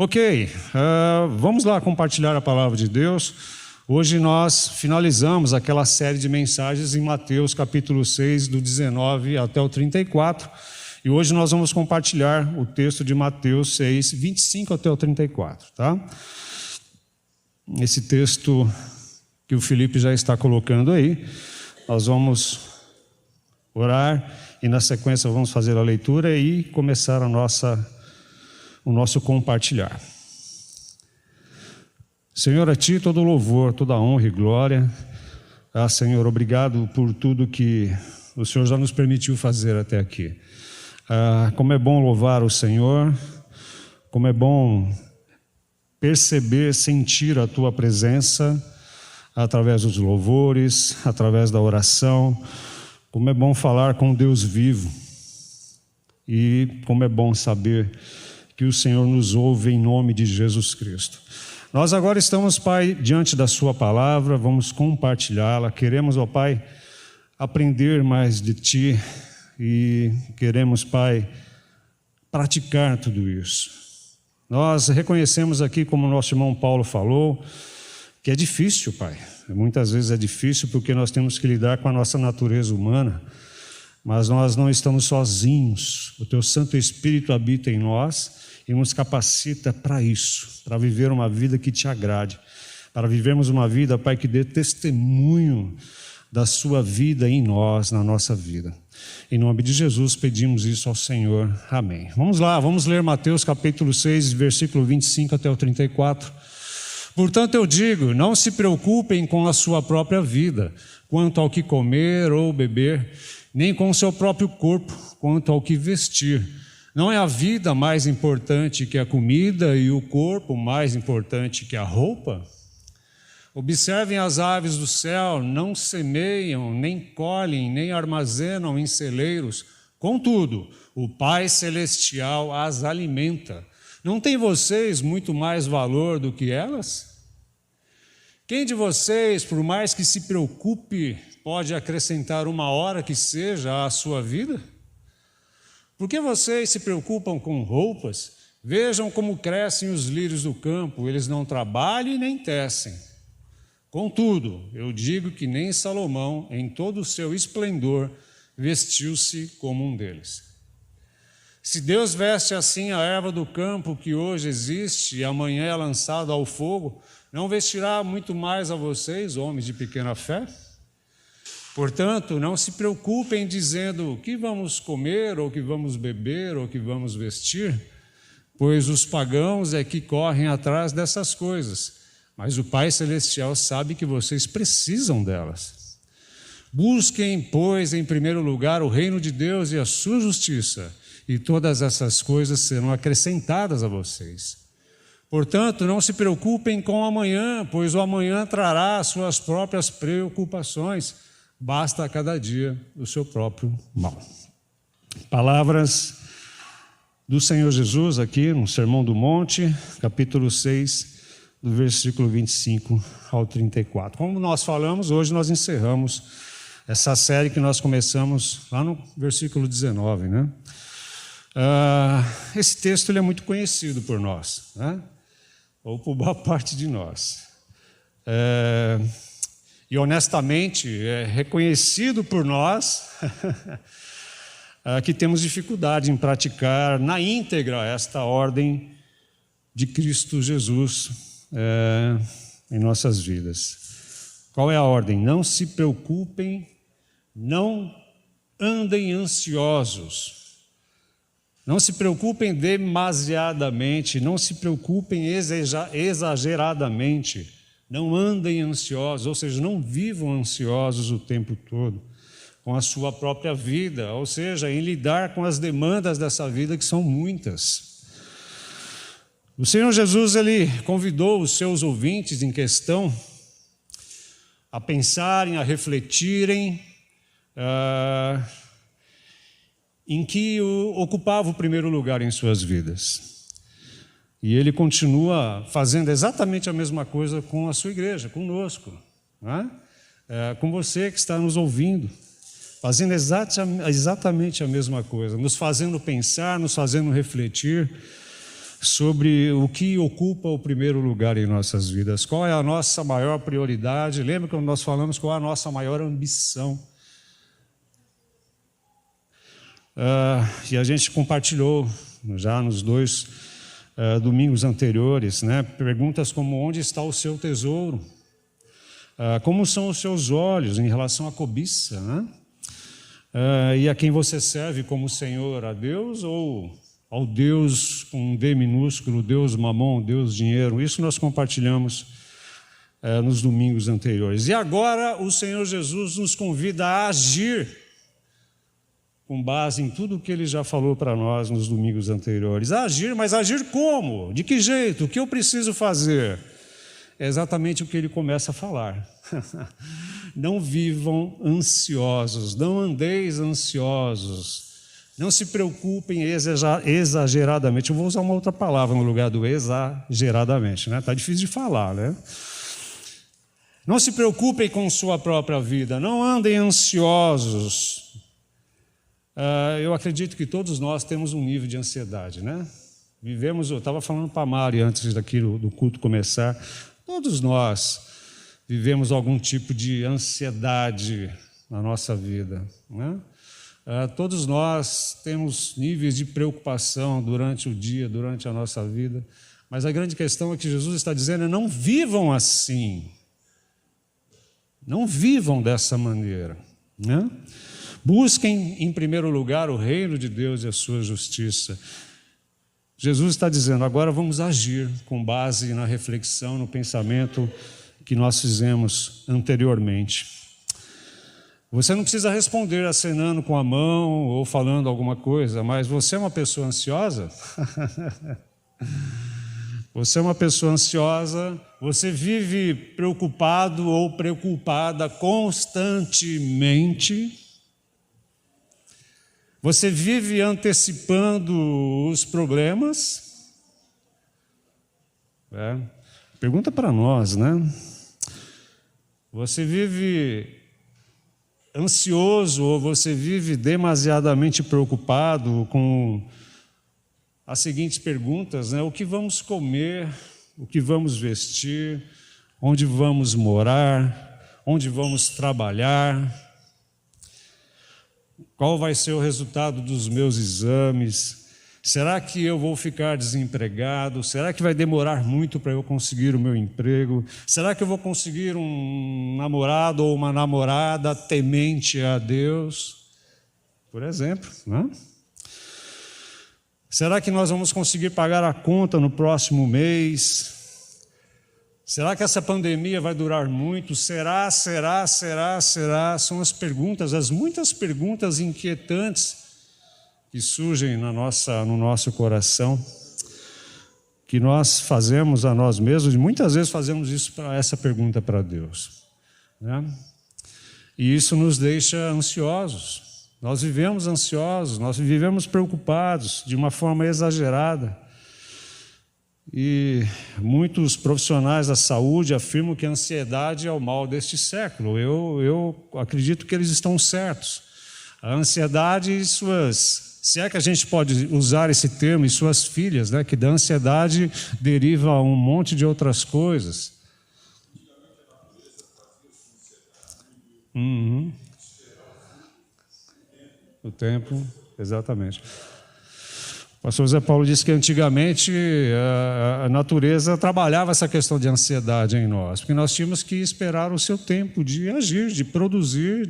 Ok, vamos lá compartilhar a palavra de Deus. Hoje nós finalizamos aquela série de mensagens em Mateus capítulo 6, do 19 até o 34. E hoje nós vamos compartilhar o texto de Mateus 6, 25 até o 34, tá? Esse texto que o Felipe já está colocando aí, nós vamos orar e na sequência vamos fazer a leitura e começar o nosso compartilhar. Senhor, a Ti todo louvor, toda honra e glória. Senhor, obrigado por tudo que o Senhor já nos permitiu fazer até aqui. Como é bom louvar o Senhor, como é bom perceber, sentir a Tua presença através dos louvores, através da oração. Como é bom falar com Deus vivo e como é bom saber que o Senhor nos ouve em nome de Jesus Cristo. Nós agora estamos, Pai, diante da Sua palavra, vamos compartilhá-la. Queremos, ó Pai, aprender mais de Ti e queremos, Pai, praticar tudo isso. Nós reconhecemos aqui, como o nosso irmão Paulo falou, que é difícil, Pai. Muitas vezes é difícil porque nós temos que lidar com a nossa natureza humana, mas nós não estamos sozinhos. O Teu Santo Espírito habita em nós e nos capacita para isso, para viver uma vida que Te agrade, para vivermos uma vida, Pai, que dê testemunho da Sua vida em nós, na nossa vida. Em nome de Jesus pedimos isso ao Senhor. Amém. Vamos lá, vamos ler Mateus capítulo 6, versículo 25 até o 34. Portanto, eu digo, não se preocupem com a sua própria vida, quanto ao que comer ou beber, nem com o seu próprio corpo, quanto ao que vestir. Não é a vida mais importante que a comida e o corpo mais importante que a roupa? Observem as aves do céu, não semeiam, nem colhem, nem armazenam em celeiros. Contudo, o Pai Celestial as alimenta. Não tem vocês muito mais valor do que elas? Quem de vocês, por mais que se preocupe, pode acrescentar uma hora que seja à sua vida? Por que vocês se preocupam com roupas? Vejam como crescem os lírios do campo, eles não trabalham e nem tecem. Contudo, eu digo que nem Salomão, em todo o seu esplendor, vestiu-se como um deles. Se Deus veste assim a erva do campo que hoje existe e amanhã é lançada ao fogo, não vestirá muito mais a vocês, homens de pequena fé? Portanto, não se preocupem dizendo o que vamos comer, ou o que vamos beber, ou o que vamos vestir, pois os pagãos é que correm atrás dessas coisas, mas o Pai Celestial sabe que vocês precisam delas. Busquem, pois, em primeiro lugar o reino de Deus e a sua justiça, e todas essas coisas serão acrescentadas a vocês. Portanto, não se preocupem com o amanhã, pois o amanhã trará as suas próprias preocupações. Basta a cada dia o seu próprio mal. Palavras do Senhor Jesus aqui no Sermão do Monte, capítulo 6, do versículo 25 ao 34. Como nós falamos, hoje nós encerramos essa série que nós começamos lá no versículo 19, né? Esse texto ele é muito conhecido por nós, né? Ou por boa parte de nós. E honestamente é reconhecido por nós que temos dificuldade em praticar na íntegra esta ordem de Cristo Jesus em nossas vidas. Qual é a ordem? Não se preocupem, não andem ansiosos. Não se preocupem demasiadamente, não se preocupem exageradamente, não andem ansiosos, ou seja, não vivam ansiosos o tempo todo com a sua própria vida, ou seja, em lidar com as demandas dessa vida que são muitas. O Senhor Jesus, Ele convidou os seus ouvintes em questão a pensarem, a refletirem, em que ocupava o primeiro lugar em suas vidas. E Ele continua fazendo exatamente a mesma coisa com a sua igreja, conosco, né? Com você que está nos ouvindo. fazendo exatamente a mesma coisa, nos fazendo pensar, nos fazendo refletir, sobre o que ocupa o primeiro lugar em nossas vidas. Qual é a nossa maior prioridade? Lembra quando nós falamos qual é a nossa maior ambição? E a gente compartilhou já nos 2 domingos anteriores, né? Perguntas como: onde está o seu tesouro? Como são os seus olhos em relação à cobiça, né? E a quem você serve como Senhor, a Deus ou ao Deus com um D minúsculo, Deus mamon, Deus dinheiro? Isso nós compartilhamos nos domingos anteriores. E agora o Senhor Jesus nos convida a agir com base em tudo o que Ele já falou para nós nos domingos anteriores. Agir, mas agir como? De que jeito? O que eu preciso fazer? É exatamente o que Ele começa a falar. Não vivam ansiosos, não andeis ansiosos, não se preocupem exageradamente. Eu vou usar uma outra palavra no lugar do exageradamente, né? Está difícil de falar, né? Não se preocupem com sua própria vida, não andem ansiosos. Eu acredito que todos nós temos um nível de ansiedade, né? Eu estava falando para a Mari antes daqui do culto começar, todos nós vivemos algum tipo de ansiedade na nossa vida, né? Todos nós temos níveis de preocupação durante o dia, durante a nossa vida, mas a grande questão é que Jesus está dizendo: não vivam assim, não vivam dessa maneira, né? Busquem em primeiro lugar o reino de Deus e a sua justiça. Jesus está dizendo: agora vamos agir com base na reflexão, no pensamento que nós fizemos anteriormente. Você não precisa responder acenando com a mão ou falando alguma coisa, mas você é uma pessoa ansiosa? Você é uma pessoa ansiosa? Você vive preocupado ou preocupada constantemente? Você vive antecipando os problemas? Pergunta para nós, né? Você vive ansioso ou você vive demasiadamente preocupado com as seguintes perguntas, né? O que vamos comer? O que vamos vestir? Onde vamos morar? Onde vamos trabalhar? Qual vai ser o resultado dos meus exames? Será que eu vou ficar desempregado? Será que vai demorar muito para eu conseguir o meu emprego? Será que eu vou conseguir um namorado ou uma namorada temente a Deus? Por exemplo, né? Será que nós vamos conseguir pagar a conta no próximo mês? Será que essa pandemia vai durar muito? Será? São as perguntas, as muitas perguntas inquietantes que surgem no nosso coração, que nós fazemos a nós mesmos, e muitas vezes fazemos essa pergunta para Deus, né? E isso nos deixa ansiosos. Nós vivemos ansiosos, nós vivemos preocupados de uma forma exagerada. E muitos profissionais da saúde afirmam que a ansiedade é o mal deste século. Eu acredito que eles estão certos. A ansiedade e se é que a gente pode usar esse termo, e suas filhas, né, que da ansiedade deriva um monte de outras coisas. O tempo, exatamente. O pastor Zé Paulo disse que antigamente a natureza trabalhava essa questão de ansiedade em nós, porque nós tínhamos que esperar o seu tempo de agir, de produzir,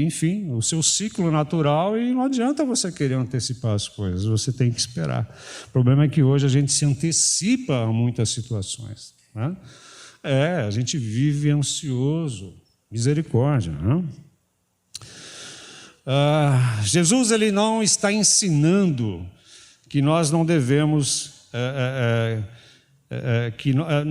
enfim, o seu ciclo natural, e não adianta você querer antecipar as coisas, você tem que esperar. O problema é que hoje a gente se antecipa a muitas situações, né? A gente vive ansioso, misericórdia, né? Jesus, ele não está ensinando que nós não devemos,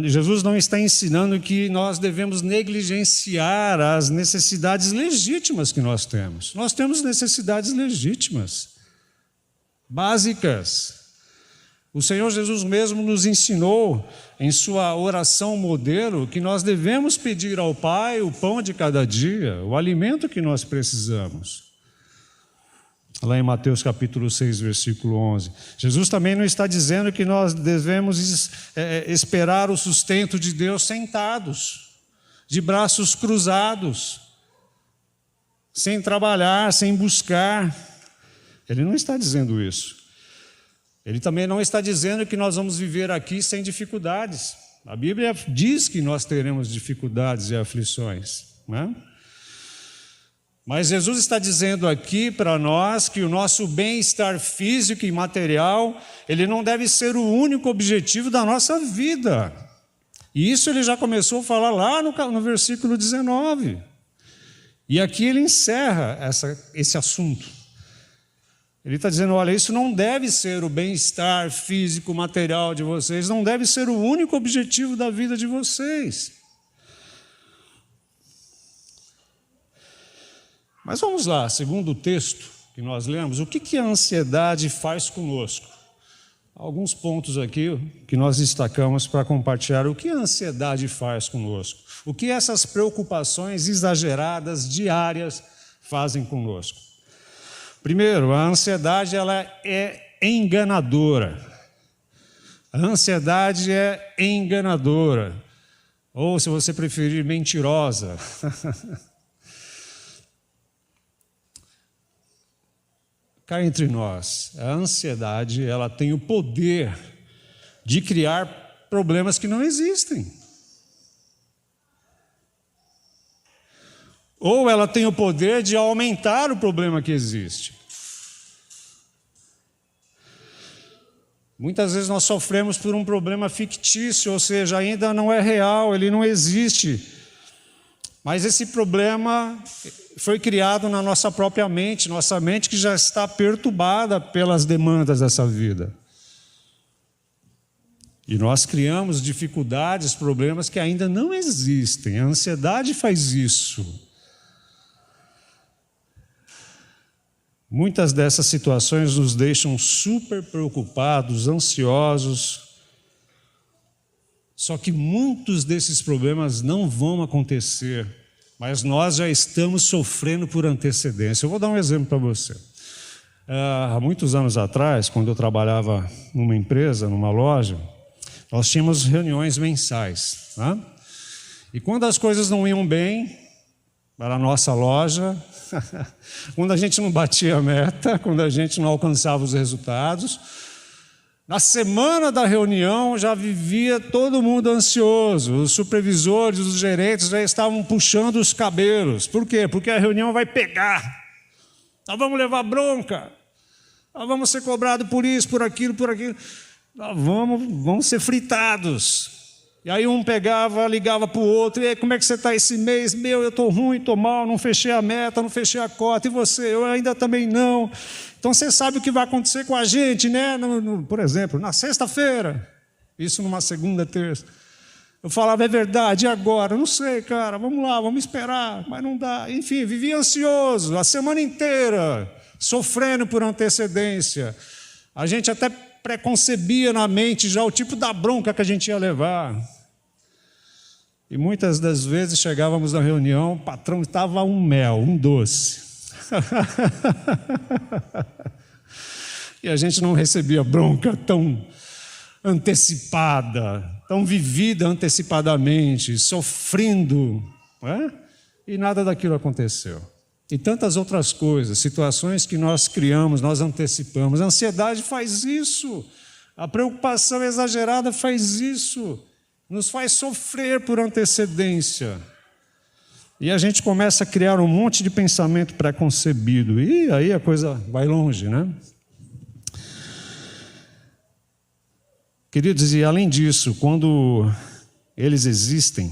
Jesus não está ensinando que nós devemos negligenciar as necessidades legítimas que nós temos. Nós temos necessidades legítimas, básicas. O Senhor Jesus mesmo nos ensinou, em sua oração modelo, que nós devemos pedir ao Pai o pão de cada dia, o alimento que nós precisamos. lá em Mateus capítulo 6, versículo 11. Jesus também não está dizendo que nós devemos esperar o sustento de Deus sentados, de braços cruzados, sem trabalhar, sem buscar. Ele não está dizendo isso. Ele também não está dizendo que nós vamos viver aqui sem dificuldades. A Bíblia diz que nós teremos dificuldades e aflições, né? Mas Jesus está dizendo aqui para nós que o nosso bem-estar físico e material, ele não deve ser o único objetivo da nossa vida. E isso ele já começou a falar lá no versículo 19. E aqui ele encerra esse assunto. Ele está dizendo, olha, isso não deve ser o bem-estar físico, material de vocês, não deve ser o único objetivo da vida de vocês. Mas vamos lá, segundo o texto que nós lemos, o que a ansiedade faz conosco? Alguns pontos aqui que nós destacamos para compartilhar o que a ansiedade faz conosco. O que essas preocupações exageradas, diárias, fazem conosco. Primeiro, a ansiedade ela é enganadora. A ansiedade é enganadora. Ou, se você preferir, mentirosa. Cá entre nós, a ansiedade ela tem o poder de criar problemas que não existem. Ou ela tem o poder de aumentar o problema que existe. Muitas vezes nós sofremos por um problema fictício, ou seja, ainda não é real, ele não existe. Mas esse problema foi criado na nossa própria mente, nossa mente que já está perturbada pelas demandas dessa vida. E nós criamos dificuldades, problemas que ainda não existem. A ansiedade faz isso. Muitas dessas situações nos deixam super preocupados, ansiosos. Só que muitos desses problemas não vão acontecer, mas nós já estamos sofrendo por antecedência. Eu vou dar um exemplo para você. Há muitos anos atrás, quando eu trabalhava numa empresa, numa loja, nós tínhamos reuniões mensais, né? E quando as coisas não iam bem para a nossa loja, quando a gente não batia a meta, quando a gente não alcançava os resultados, na semana da reunião já vivia todo mundo ansioso, os supervisores, os gerentes já estavam puxando os cabelos. Por quê? Porque a reunião vai pegar, nós vamos levar bronca, nós vamos ser cobrados por isso, por aquilo, nós vamos ser fritados. E aí um pegava, ligava para o outro, e aí, como é que você está esse mês? Meu, eu estou ruim, estou mal, não fechei a meta, não fechei a cota, e você? Eu ainda também não. Então você sabe o que vai acontecer com a gente, né? Por exemplo, na sexta-feira, isso numa segunda, terça. Eu falava, é verdade, e agora? Não sei, cara, vamos lá, vamos esperar, mas não dá. Enfim, vivia ansioso a semana inteira, sofrendo por antecedência. A gente até preconcebia na mente já o tipo da bronca que a gente ia levar. E muitas das vezes chegávamos na reunião, o patrão estava um mel, um doce. E a gente não recebia bronca tão antecipada, tão vivida antecipadamente, sofrendo, não é? E nada daquilo aconteceu. E tantas outras coisas, situações que nós criamos, nós antecipamos. A ansiedade faz isso, a preocupação exagerada faz isso, nos faz sofrer por antecedência. E a gente começa a criar um monte de pensamento preconcebido, e aí a coisa vai longe, né? Queridos, e além disso, quando eles existem,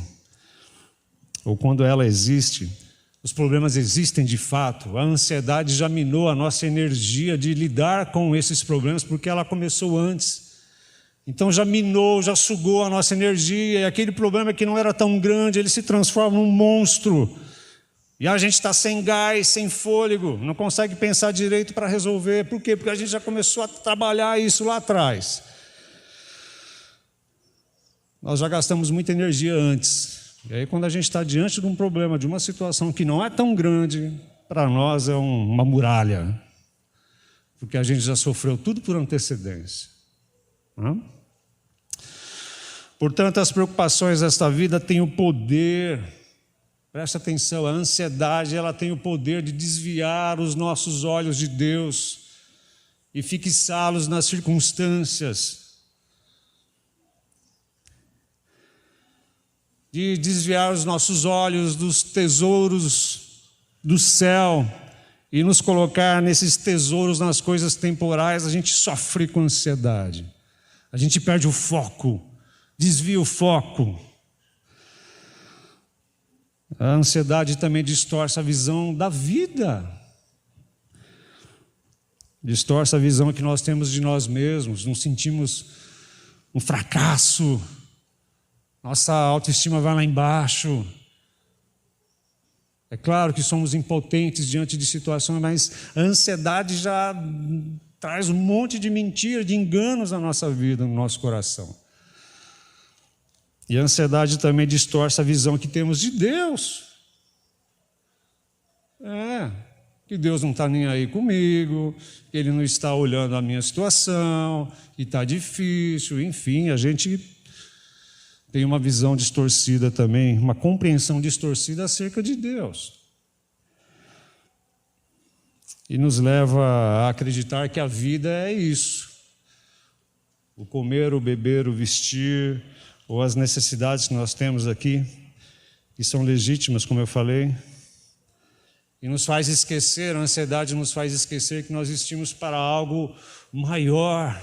ou quando ela existe, os problemas existem de fato, a ansiedade já minou a nossa energia de lidar com esses problemas, porque ela começou antes. Então já minou, já sugou a nossa energia, e aquele problema que não era tão grande, ele se transforma num monstro. E a gente está sem gás, sem fôlego, não consegue pensar direito para resolver. Por quê? Porque a gente já começou a trabalhar isso lá atrás. Nós já gastamos muita energia antes. E aí quando a gente está diante de um problema, de uma situação que não é tão grande, para nós é uma muralha. porque a gente já sofreu tudo por antecedência. Não? Portanto, as preocupações desta vida têm o poder, presta atenção, a ansiedade, ela tem o poder de desviar os nossos olhos de Deus e fixá-los nas circunstâncias, de desviar os nossos olhos dos tesouros do céu e nos colocar nesses tesouros nas coisas temporais. A gente sofre com ansiedade, a gente perde o foco, desvia o foco. A ansiedade também distorce a visão da vida, distorce a visão que nós temos de nós mesmos, nos sentimos um fracasso, nossa autoestima vai lá embaixo. É claro que somos impotentes diante de situações, mas a ansiedade já traz um monte de mentiras, de enganos na nossa vida, no nosso coração. E a ansiedade também distorce a visão que temos de Deus. Que Deus não está nem aí comigo, que Ele não está olhando a minha situação, que está difícil, enfim, a gente tem uma visão distorcida também, uma compreensão distorcida acerca de Deus. E nos leva a acreditar que a vida é isso. O comer, o beber, o vestir, ou as necessidades que nós temos aqui, que são legítimas, como eu falei, e nos faz esquecer, a ansiedade nos faz esquecer que nós existimos para algo maior.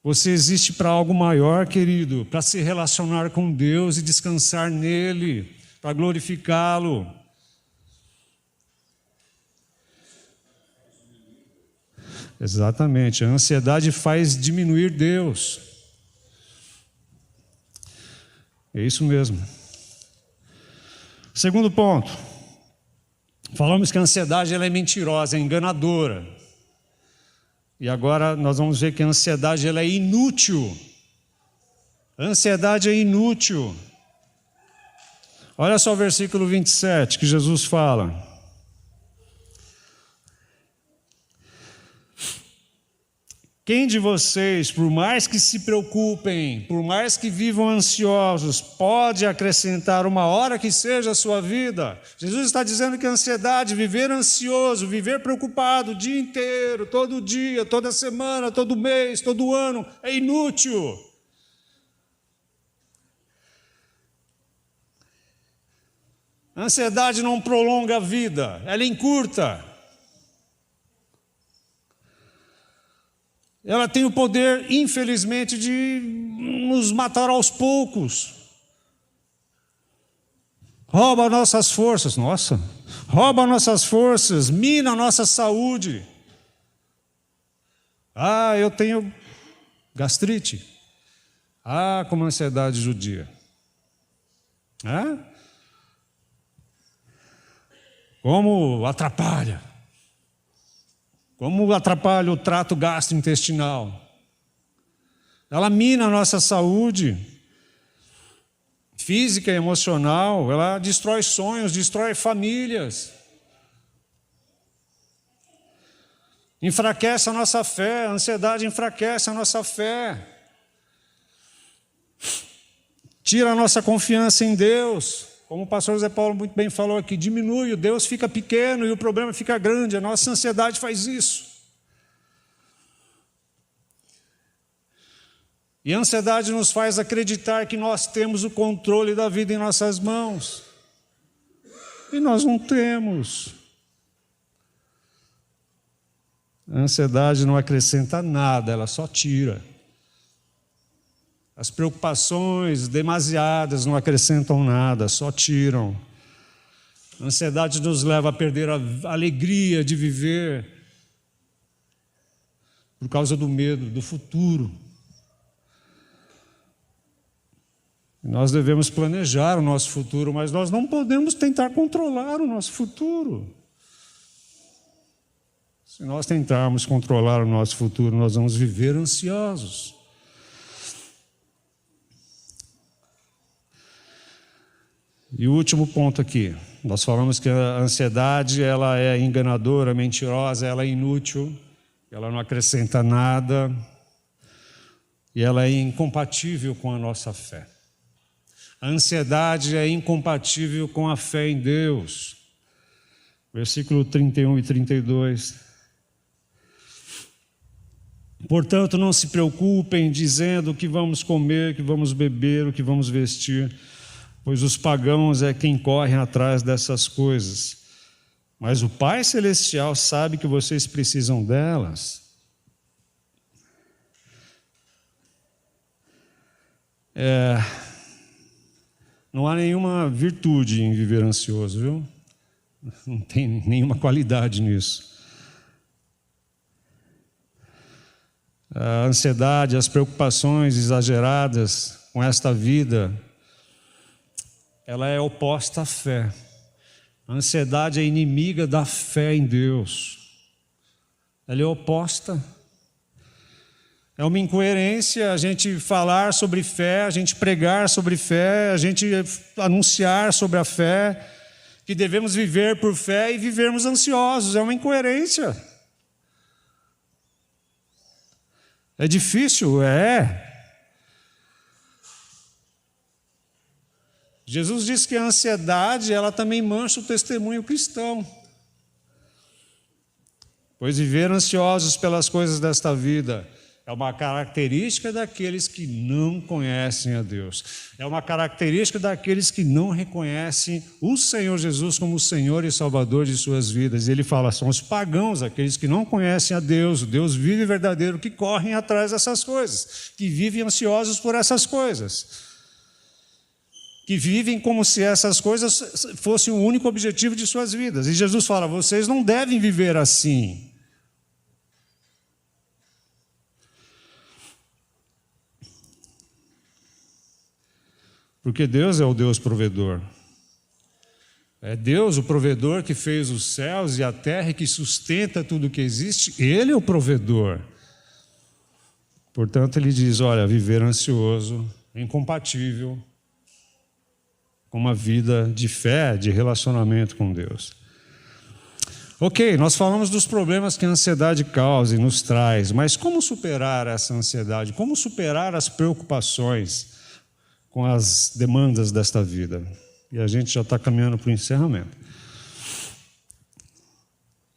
Você existe para algo maior, querido, para se relacionar com Deus e descansar nele, para glorificá-lo. Exatamente, a ansiedade faz diminuir Deus. É isso mesmo. Segundo ponto, falamos que a ansiedade ela é mentirosa, é enganadora. E agora nós vamos ver que a ansiedade ela é inútil. A ansiedade é inútil. Olha só o versículo 27 que Jesus fala. Quem de vocês, por mais que se preocupem, por mais que vivam ansiosos, pode acrescentar uma hora que seja a sua vida? Jesus está dizendo que a ansiedade, viver ansioso, viver preocupado o dia inteiro, todo dia, toda semana, todo mês, todo ano, é inútil. A ansiedade não prolonga a vida, ela encurta. Ela tem o poder, infelizmente, de nos matar aos poucos. Rouba nossas forças, rouba nossas forças, mina a nossa saúde. Eu tenho gastrite. Como a ansiedade judia. Como atrapalha. Como atrapalha o trato gastrointestinal. Ela mina a nossa saúde física e emocional, ela destrói sonhos, destrói famílias. Enfraquece a nossa fé, a ansiedade enfraquece a nossa fé. Tira a nossa confiança em Deus. Como o pastor José Paulo muito bem falou aqui, diminui, o Deus fica pequeno e o problema fica grande. A nossa ansiedade faz isso. E a ansiedade nos faz acreditar que nós temos o controle da vida em nossas mãos. E nós não temos. A ansiedade não acrescenta nada, ela só tira. As preocupações demasiadas não acrescentam nada, só tiram. A ansiedade nos leva a perder a alegria de viver por causa do medo do futuro. Nós devemos planejar o nosso futuro, mas nós não podemos tentar controlar o nosso futuro. Se nós tentarmos controlar o nosso futuro, nós vamos viver ansiosos. E o último ponto aqui, Nós falamos que a ansiedade ela é enganadora, mentirosa, ela é inútil, ela não acrescenta nada e ela é incompatível com a nossa fé. A ansiedade é incompatível com a fé em Deus. Versículo 31 e 32. Portanto, não se preocupem dizendo o que vamos comer, o que vamos beber, o que vamos vestir, pois os pagãos é quem corre atrás dessas coisas. Mas o Pai Celestial sabe que vocês precisam delas. Não há nenhuma virtude em viver ansioso, viu? Não tem nenhuma qualidade nisso. A ansiedade, as preocupações exageradas com esta vida, ela é oposta à fé. A ansiedade é inimiga da fé em Deus. Ela é oposta. É uma incoerência a gente falar sobre fé, a gente pregar sobre fé, a gente anunciar sobre a fé, que devemos viver por fé e vivermos ansiosos. É uma incoerência. É difícil? É. Jesus disse que a ansiedade, ela também mancha o testemunho cristão. Pois viver ansiosos pelas coisas desta vida é uma característica daqueles que não conhecem a Deus. É uma característica daqueles que não reconhecem o Senhor Jesus como o Senhor e Salvador de suas vidas. E ele fala, são os pagãos, aqueles que não conhecem a Deus, o Deus vivo e verdadeiro, que correm atrás dessas coisas, que vivem ansiosos por essas coisas, que vivem como se essas coisas fossem o único objetivo de suas vidas. E Jesus fala, vocês não devem viver assim. Porque Deus é o Deus provedor. É Deus o provedor que fez os céus e a terra e que sustenta tudo o que existe. Ele é o provedor. Portanto, ele diz, olha, viver ansioso é incompatível com uma vida de fé, de relacionamento com Deus. Ok, nós falamos dos problemas que a ansiedade causa e nos traz, mas como superar essa ansiedade? Como superar as preocupações com as demandas desta vida? E a gente já está caminhando para o encerramento.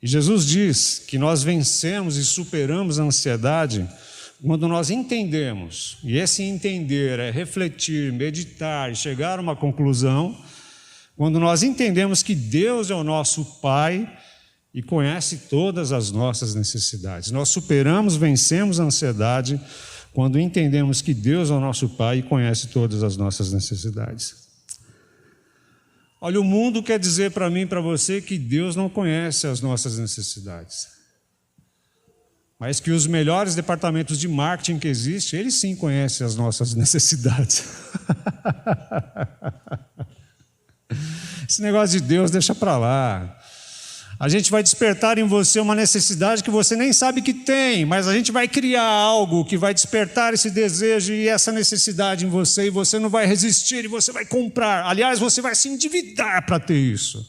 E Jesus diz que nós vencemos e superamos a ansiedade quando nós entendemos, e esse entender é refletir, meditar e chegar a uma conclusão, quando nós entendemos que Deus é o nosso Pai e conhece todas as nossas necessidades. Nós superamos, vencemos a ansiedade quando entendemos que Deus é o nosso Pai e conhece todas as nossas necessidades. Olha, o mundo quer dizer para mim e para você que Deus não conhece as nossas necessidades, mas que os melhores departamentos de marketing que existem, eles sim conhecem as nossas necessidades. Esse negócio de Deus deixa para lá. A gente vai despertar em você uma necessidade que você nem sabe que tem, mas a gente vai criar algo que vai despertar esse desejo e essa necessidade em você, e você não vai resistir, e você vai comprar. Aliás, você vai se endividar para ter isso.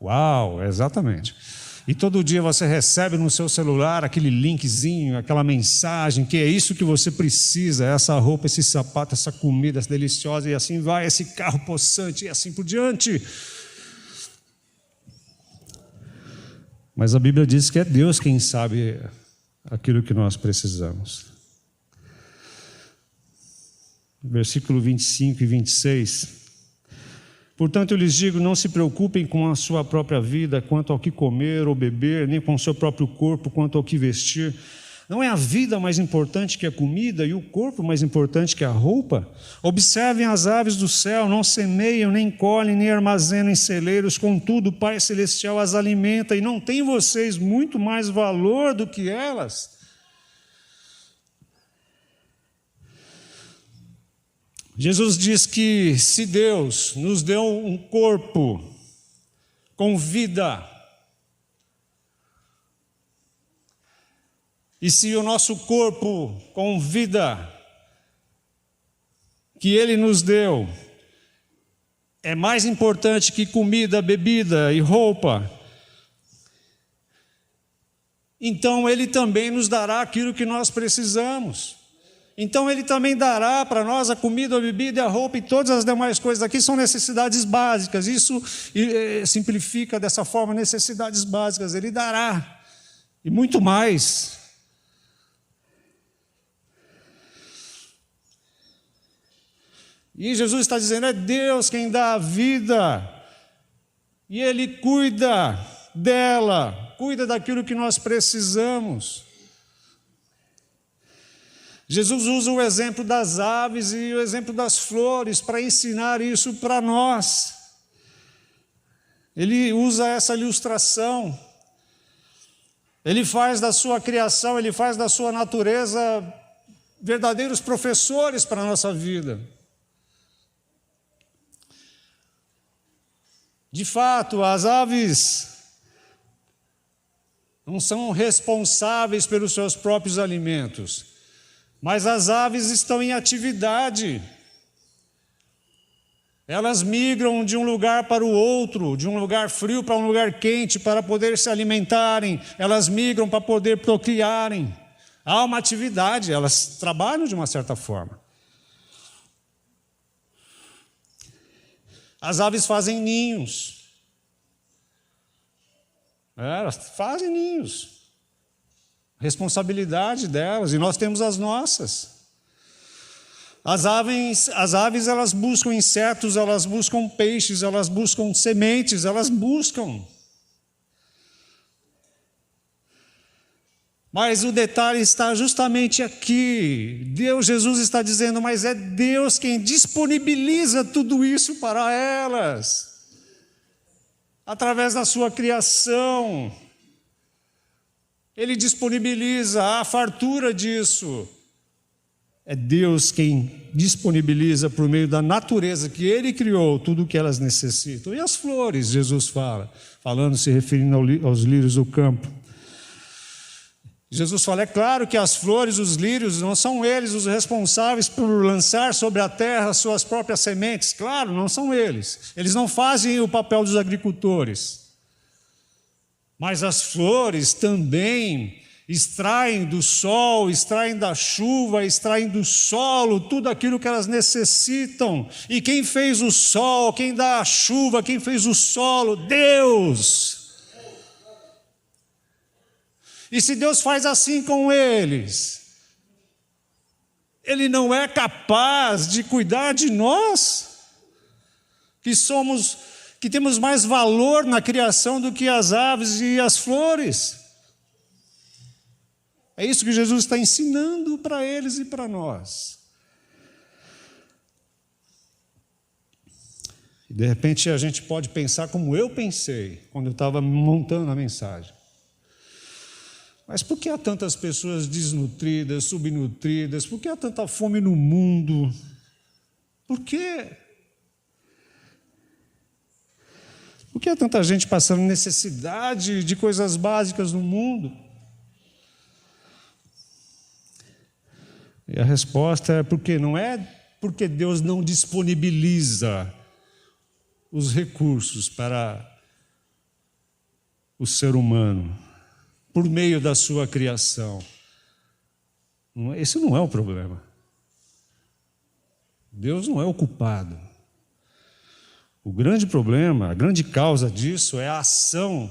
Uau, exatamente. E todo dia você recebe no seu celular aquele linkzinho, aquela mensagem, que é isso que você precisa, essa roupa, esse sapato, essa comida essa deliciosa, e assim vai, esse carro possante, e assim por diante. Mas a Bíblia diz que é Deus quem sabe aquilo que nós precisamos. Versículo 25 e 26. Portanto, eu lhes digo, não se preocupem com a sua própria vida, quanto ao que comer ou beber, nem com o seu próprio corpo, quanto ao que vestir. Não é a vida mais importante que a comida e o corpo mais importante que a roupa? Observem as aves do céu, não semeiam, nem colhem, nem armazenam em celeiros, contudo o Pai Celestial as alimenta, e não tem vocês muito mais valor do que elas? Jesus diz que se Deus nos deu um corpo com vida, e se o nosso corpo com vida que Ele nos deu é mais importante que comida, bebida e roupa, então Ele também nos dará aquilo que nós precisamos. Então Ele também dará para nós a comida, a bebida, a roupa e todas as demais coisas. Aqui são necessidades básicas. Isso simplifica dessa forma, necessidades básicas. Ele dará. E muito mais. E Jesus está dizendo, é Deus quem dá a vida. E Ele cuida dela, cuida daquilo que nós precisamos. Jesus usa o exemplo das aves e o exemplo das flores para ensinar isso para nós. Ele usa essa ilustração. Ele faz da sua criação, ele faz da sua natureza verdadeiros professores para a nossa vida. De fato, as aves não são responsáveis pelos seus próprios alimentos, mas as aves estão em atividade. Elas migram de um lugar para o outro, de um lugar frio para um lugar quente, para poder se alimentarem. Elas migram para poder procriarem. Há uma atividade, elas trabalham de uma certa forma. As aves fazem ninhos. Elas fazem ninhos. Responsabilidade delas, e nós temos as nossas. As aves, elas buscam insetos, elas buscam peixes, elas buscam sementes, elas buscam. Mas o detalhe está justamente aqui. Jesus está dizendo, mas é Deus quem disponibiliza tudo isso para elas, através da sua criação. Ele disponibiliza a fartura disso. É Deus quem disponibiliza por meio da natureza que Ele criou tudo o que elas necessitam. E as flores, Jesus fala, se referindo aos lírios do campo. Jesus fala, é claro que as flores, os lírios, não são eles os responsáveis por lançar sobre a terra suas próprias sementes. Claro, não são eles. Eles não fazem o papel dos agricultores. Mas as flores também extraem do sol, extraem da chuva, extraem do solo, tudo aquilo que elas necessitam. E quem fez o sol, quem dá a chuva, quem fez o solo? Deus. E se Deus faz assim com eles, Ele não é capaz de cuidar de nós, que temos mais valor na criação do que as aves e as flores? É isso que Jesus está ensinando para eles e para nós. E de repente a gente pode pensar como eu pensei quando eu estava montando a mensagem. Mas por que há tantas pessoas desnutridas, subnutridas? Por que há tanta fome no mundo? Por quê? Por que há tanta gente passando necessidade de coisas básicas no mundo? E a resposta é porque não é porque Deus não disponibiliza os recursos para o ser humano por meio da sua criação. Esse não é o problema. Deus não é o culpado. O grande problema, a grande causa disso é a ação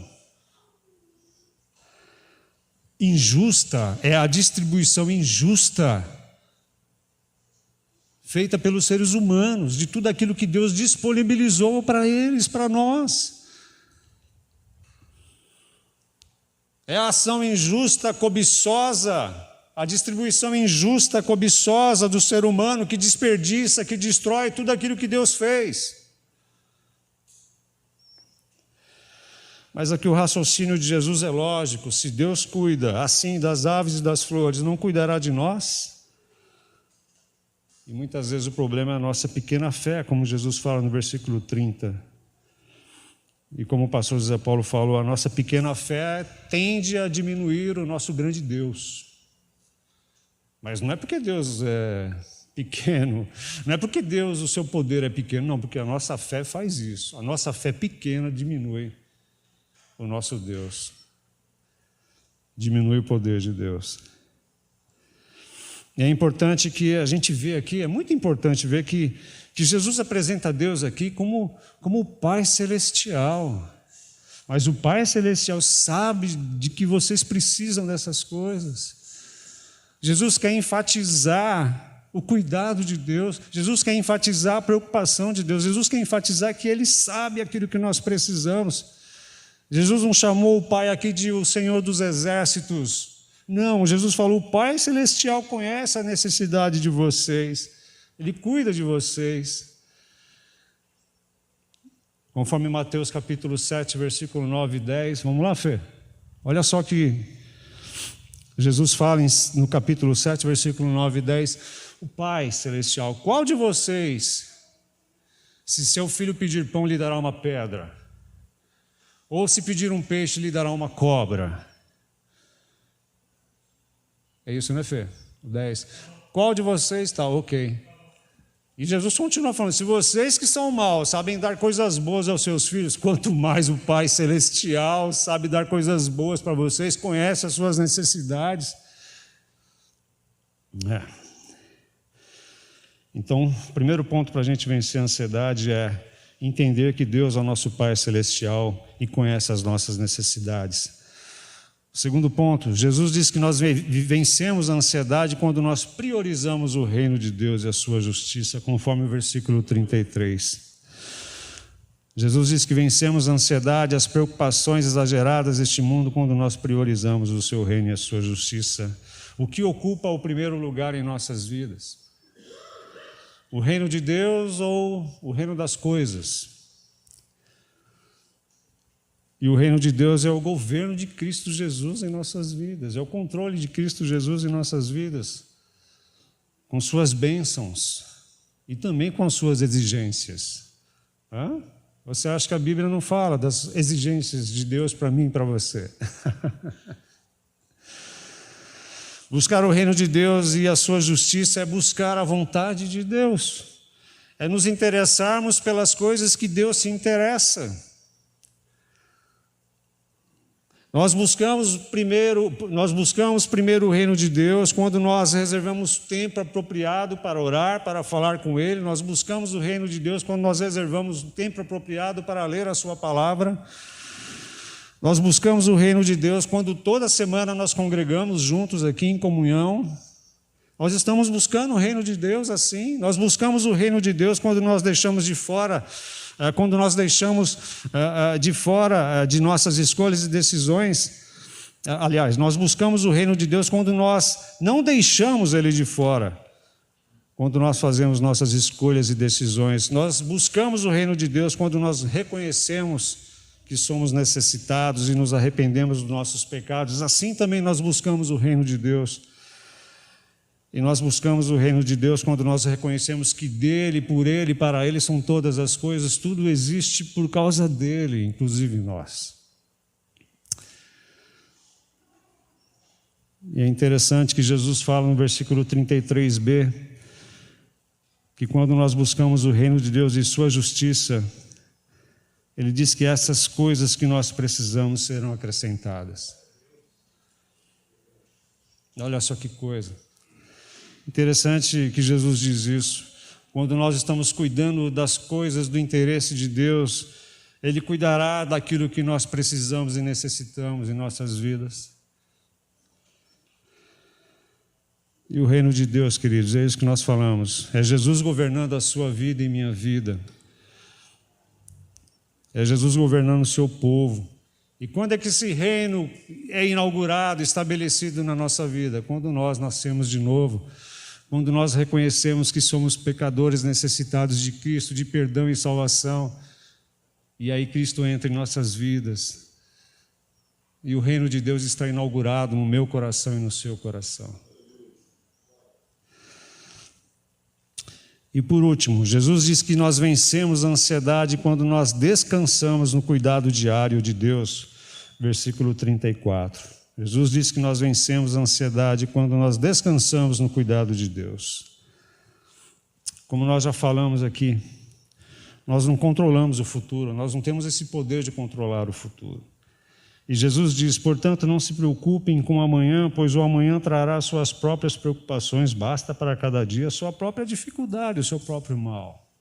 injusta, é a distribuição injusta feita pelos seres humanos, de tudo aquilo que Deus disponibilizou para eles, para nós. É a ação injusta, cobiçosa, a distribuição injusta, cobiçosa do ser humano que desperdiça, que destrói tudo aquilo que Deus fez. Mas aqui o raciocínio de Jesus é lógico. Se Deus cuida assim das aves e das flores, não cuidará de nós? E muitas vezes o problema é a nossa pequena fé, como Jesus fala no versículo 30. E como o pastor José Paulo falou, a nossa pequena fé tende a diminuir o nosso grande Deus. Mas não é porque Deus é pequeno. Não é porque Deus, o seu poder é pequeno, não, porque a nossa fé faz isso. A nossa fé pequena diminui o nosso Deus. Diminui o poder de Deus. E é importante que a gente vê aqui, é muito importante ver que Jesus apresenta Deus aqui como o Pai Celestial. Mas o Pai Celestial sabe de que vocês precisam dessas coisas. Jesus quer enfatizar o cuidado de Deus. Jesus quer enfatizar a preocupação de Deus. Jesus quer enfatizar que Ele sabe aquilo que nós precisamos. Jesus não chamou o Pai aqui de o Senhor dos Exércitos. Não, Jesus falou, o Pai Celestial conhece a necessidade de vocês. Ele cuida de vocês. Conforme Mateus capítulo 7, versículo 9 e 10. Vamos lá, Fê? Olha só que Jesus fala no capítulo 7, versículo 9 e 10. O Pai Celestial, qual de vocês, se seu filho pedir pão, lhe dará uma pedra? Ou se pedir um peixe, lhe dará uma cobra? É isso, né, Fê? 10. Qual de vocês está? Ok. E Jesus continua falando, se vocês que são maus sabem dar coisas boas aos seus filhos, quanto mais o Pai Celestial sabe dar coisas boas para vocês, conhece as suas necessidades. Então, o primeiro ponto para a gente vencer a ansiedade é entender que Deus é o nosso Pai Celestial e conhece as nossas necessidades. Segundo ponto, Jesus diz que nós vencemos a ansiedade quando nós priorizamos o reino de Deus e a sua justiça, conforme o versículo 33. Jesus diz que vencemos a ansiedade, as preocupações exageradas deste mundo quando nós priorizamos o seu reino e a sua justiça. O que ocupa o primeiro lugar em nossas vidas? O reino de Deus ou o reino das coisas? E o reino de Deus é o governo de Cristo Jesus em nossas vidas, é o controle de Cristo Jesus em nossas vidas, com suas bênçãos e também com as suas exigências. Você acha que a Bíblia não fala das exigências de Deus para mim e para você? Buscar o reino de Deus e a sua justiça é buscar a vontade de Deus, é nos interessarmos pelas coisas que Deus se interessa. Nós buscamos primeiro o reino de Deus quando nós reservamos tempo apropriado para orar, para falar com Ele. Nós buscamos o reino de Deus quando nós reservamos tempo apropriado para ler a Sua palavra. Nós buscamos o reino de Deus quando toda semana nós congregamos juntos aqui em comunhão. Nós estamos buscando o reino de Deus assim. Nós buscamos o reino de Deus quando nós deixamos de fora de nossas escolhas e decisões. Aliás, nós buscamos o reino de Deus quando nós não deixamos Ele de fora, quando nós fazemos nossas escolhas e decisões. Nós buscamos o reino de Deus quando nós reconhecemos que somos necessitados e nos arrependemos dos nossos pecados. Assim também nós buscamos o reino de Deus. E nós buscamos o reino de Deus quando nós reconhecemos que dele, por ele, para ele são todas as coisas, tudo existe por causa dele, inclusive nós. E é interessante que Jesus fala no versículo 33b, que quando nós buscamos o reino de Deus e sua justiça, ele diz que essas coisas que nós precisamos serão acrescentadas. Olha só que coisa. Interessante que Jesus diz isso. Quando nós estamos cuidando das coisas do interesse de Deus, Ele cuidará daquilo que nós precisamos e necessitamos em nossas vidas. E o reino de Deus, queridos, é isso que nós falamos. É Jesus governando a sua vida e minha vida. É Jesus governando o seu povo. E quando é que esse reino é inaugurado, estabelecido na nossa vida? Quando nós nascemos de novo. Quando nós reconhecemos que somos pecadores necessitados de Cristo, de perdão e salvação, e aí Cristo entra em nossas vidas, e o reino de Deus está inaugurado no meu coração e no seu coração. E por último, Jesus diz que nós vencemos a ansiedade quando nós descansamos no cuidado diário de Deus, versículo 34. Jesus diz que nós vencemos a ansiedade quando nós descansamos no cuidado de Deus. Como nós já falamos aqui, nós não controlamos o futuro, nós não temos esse poder de controlar o futuro. E Jesus diz, portanto, não se preocupem com o amanhã, pois o amanhã trará suas próprias preocupações, basta para cada dia a sua própria dificuldade, o seu próprio mal.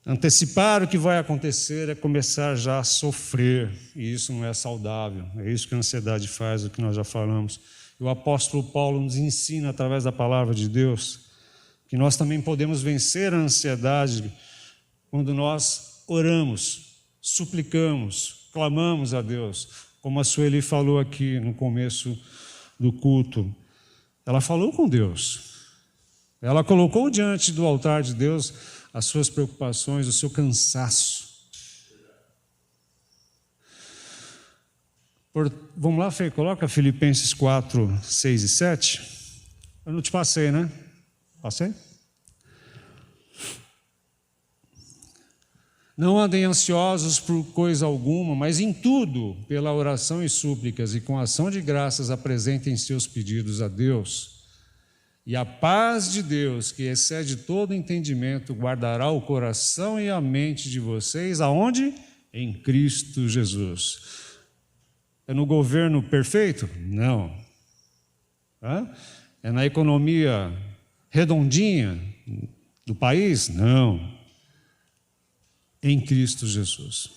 Antecipar o que vai acontecer é começar já a sofrer, e isso não é saudável, é isso que a ansiedade faz, o que nós já falamos. E o apóstolo Paulo nos ensina, através da palavra de Deus, que nós também podemos vencer a ansiedade quando nós oramos, suplicamos, clamamos a Deus, como a Sueli falou aqui no começo do culto. Ela falou com Deus, ela colocou diante do altar de Deus as suas preocupações, o seu cansaço. Vamos lá, Fê, coloca Filipenses 4, 6 e 7. Eu não te passei, né? Passei? Não andem ansiosos por coisa alguma, mas em tudo, pela oração e súplicas, e com ação de graças apresentem seus pedidos a Deus. E a paz de Deus, que excede todo entendimento, guardará o coração e a mente de vocês, aonde? Em Cristo Jesus. É no governo perfeito? Não. É na economia redondinha do país? Não. Em Cristo Jesus.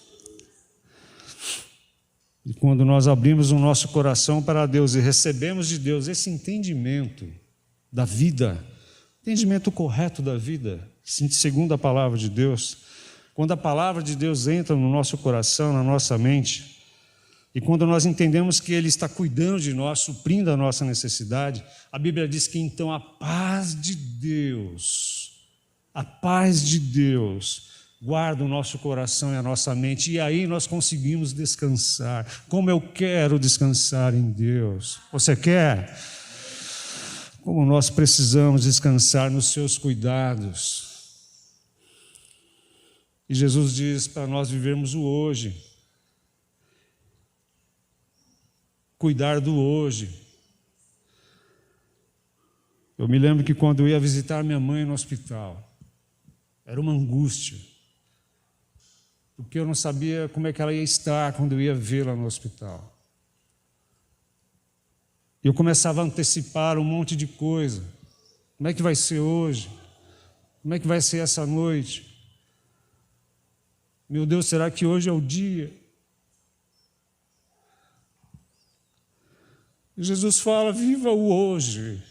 E quando nós abrimos o nosso coração para Deus e recebemos de Deus esse entendimento da vida, entendimento correto da vida, segundo a palavra de Deus, quando a palavra de Deus entra no nosso coração, na nossa mente, e quando nós entendemos que Ele está cuidando de nós, suprindo a nossa necessidade, a Bíblia diz que então a paz de Deus guarda o nosso coração e a nossa mente, e aí nós conseguimos descansar. Como eu quero descansar em Deus. Você quer? Como nós precisamos descansar nos seus cuidados. E Jesus diz para nós vivermos o hoje. Cuidar do hoje. Eu me lembro que quando eu ia visitar minha mãe no hospital, era uma angústia. Porque eu não sabia como é que ela ia estar quando eu ia vê-la no hospital. Eu começava a antecipar um monte de coisa. Como é que vai ser hoje? Como é que vai ser essa noite? Meu Deus, será que hoje é o dia? E Jesus fala, viva o hoje.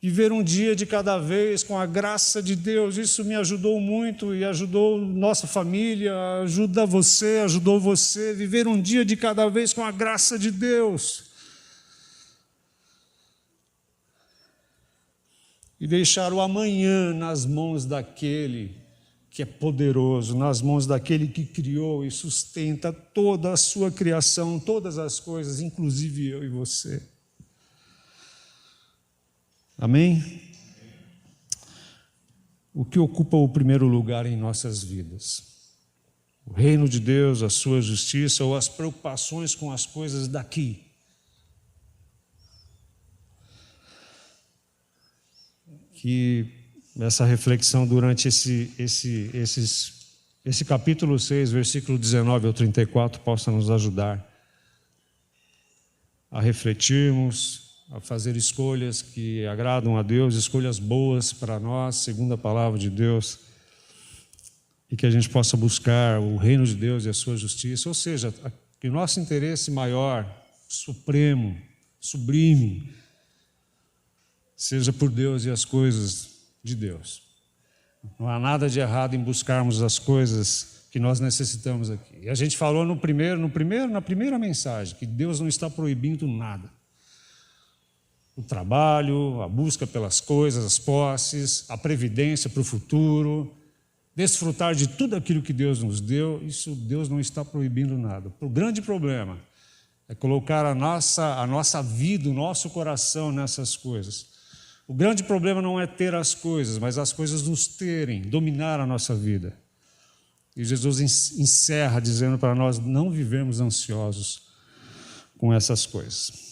Viver um dia de cada vez com a graça de Deus, isso me ajudou muito e ajudou nossa família, ajudou você. Viver um dia de cada vez com a graça de Deus. E deixar o amanhã nas mãos daquele que é poderoso, nas mãos daquele que criou e sustenta toda a sua criação, todas as coisas, inclusive eu e você. Amém? O que ocupa o primeiro lugar em nossas vidas? O reino de Deus, a sua justiça ou as preocupações com as coisas daqui? Que essa reflexão durante esse capítulo 6, versículo 19 ao 34, possa nos ajudar a refletirmos, a fazer escolhas que agradam a Deus, escolhas boas para nós, segundo a palavra de Deus, e que a gente possa buscar o reino de Deus e a sua justiça, ou seja, que o nosso interesse maior, supremo, sublime, seja por Deus e as coisas de Deus. Não há nada de errado em buscarmos as coisas que nós necessitamos aqui. E a gente falou na primeira mensagem, que Deus não está proibindo nada. O trabalho, a busca pelas coisas, as posses, a previdência para o futuro, desfrutar de tudo aquilo que Deus nos deu, isso Deus não está proibindo nada. O grande problema é colocar a nossa vida, o nosso coração nessas coisas. O grande problema não é ter as coisas, mas as coisas nos terem, dominar a nossa vida. E Jesus encerra dizendo para nós não vivermos ansiosos com essas coisas.